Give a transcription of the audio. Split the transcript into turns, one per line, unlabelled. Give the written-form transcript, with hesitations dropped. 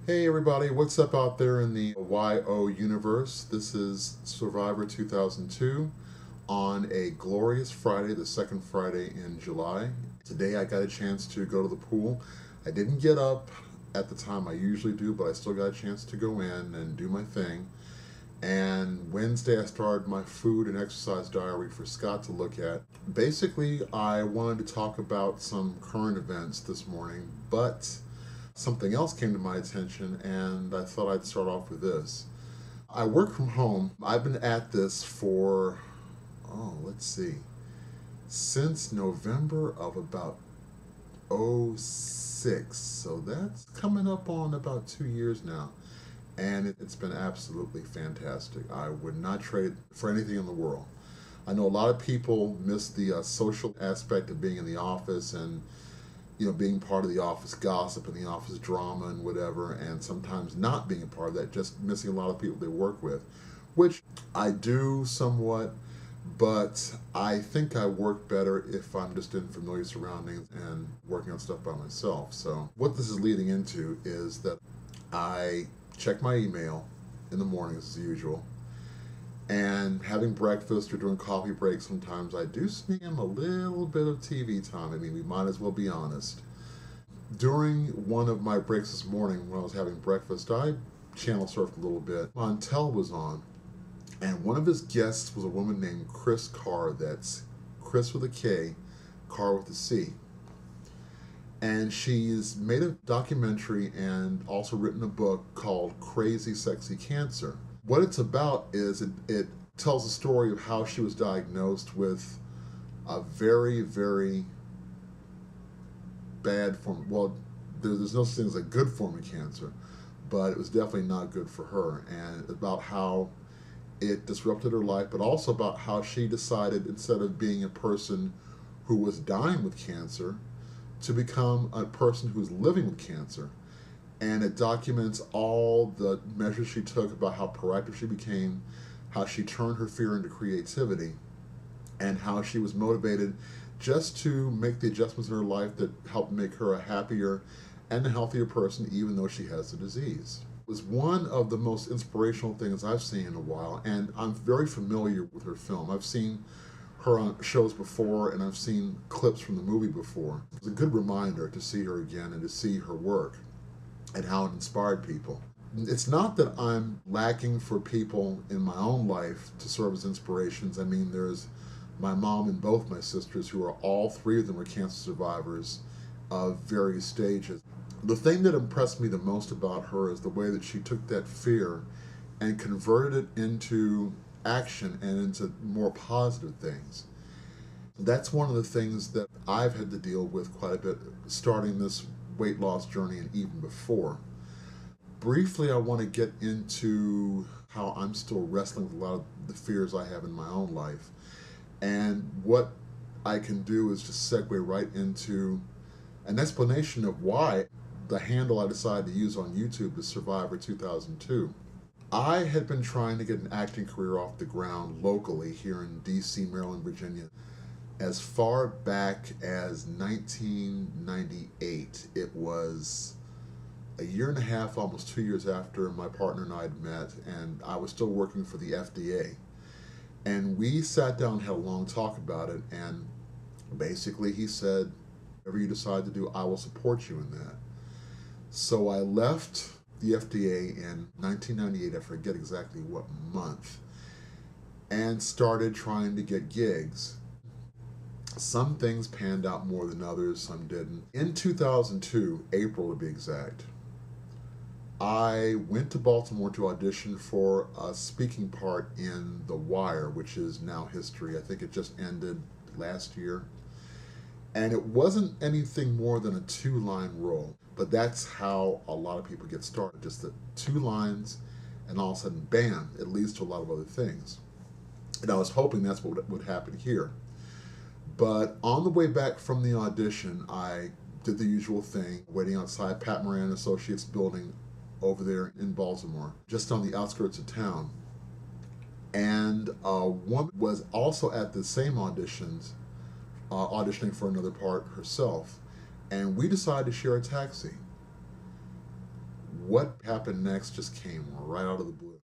Hey everybody, what's up out there in the YO universe? This is Survivor 2002 on a glorious Friday, the second Friday in July. Today I got a chance to go to the pool. I didn't get up at the time I usually do, but I still got a chance to go in and do my thing. And Wednesday I started my food and exercise diary for Scott to look at. Basically, I wanted to talk about some current events this morning, but something else came to my attention, and I thought I'd start off with this. I work from home. I've been at this for, let's see, since November of about '06. So that's coming up on about 2 years now. And it's been absolutely fantastic. I would not trade it for anything in the world. I know a lot of people miss the social aspect of being in the office and being part of the office gossip and the office drama and whatever, and sometimes not being a part of that, just missing a lot of people they work with, which I do somewhat, but I think I work better if I'm just in familiar surroundings and working on stuff by myself. So what this is leading into is that I check my email in the mornings as usual, and having breakfast or doing coffee breaks, sometimes I do sneak in a little bit of TV time. I mean, we might as well be honest. During one of my breaks this morning when I was having breakfast, I channel surfed a little bit. Montel was on, and one of his guests was a woman named Kris Carr. That's Chris with a K, Carr with a C. And she's made a documentary and also written a book called Crazy Sexy Cancer. What it's about is it tells the story of how she was diagnosed with a very, very bad form. Well, there's no such thing as a good form of cancer, but it was definitely not good for her. And about how it disrupted her life, but also about how she decided, instead of being a person who was dying with cancer, to become a person who's living with cancer. And it documents all the measures she took, about how proactive she became, how she turned her fear into creativity, and how she was motivated just to make the adjustments in her life that helped make her a happier and a healthier person, even though she has the disease. It was one of the most inspirational things I've seen in a while, and I'm very familiar with her film. I've seen her on shows before, and I've seen clips from the movie before. It's a good reminder to see her again and to see her work and how it inspired people. It's not that I'm lacking for people in my own life to serve as inspirations. I mean, there's my mom and both my sisters, who are all three of them are cancer survivors of various stages. The thing that impressed me the most about her is the way that she took that fear and converted it into action and into more positive things. That's one of the things that I've had to deal with quite a bit starting this weight loss journey and even before. Briefly, I want to get into how I'm still wrestling with a lot of the fears I have in my own life. And what I can do is just segue right into an explanation of why the handle I decided to use on YouTube is Survivor 2002. I had been trying to get an acting career off the ground locally here in DC, Maryland, Virginia, as far back as 1998. It was a year and a half, almost 2 years after my partner and I had met, and I was still working for the FDA. And we sat down and had a long talk about it, and basically he said, whatever you decide to do, I will support you in that. So I left the FDA in 1998, I forget exactly what month, and started trying to get gigs. Some things panned out more than others, some didn't. In 2002, April to be exact, I went to Baltimore to audition for a speaking part in The Wire, which is now history. I think it just ended last year. And it wasn't anything more than a 2-line role, but that's how a lot of people get started. Just the 2 lines, and all of a sudden, bam, it leads to a lot of other things. And I was hoping that's what would happen here. But on the way back from the audition, I did the usual thing, waiting outside Pat Moran Associates building over there in Baltimore, just on the outskirts of town. And a woman was also at the same auditions, auditioning for another part herself. And we decided to share a taxi. what happened next just came right out of the blue.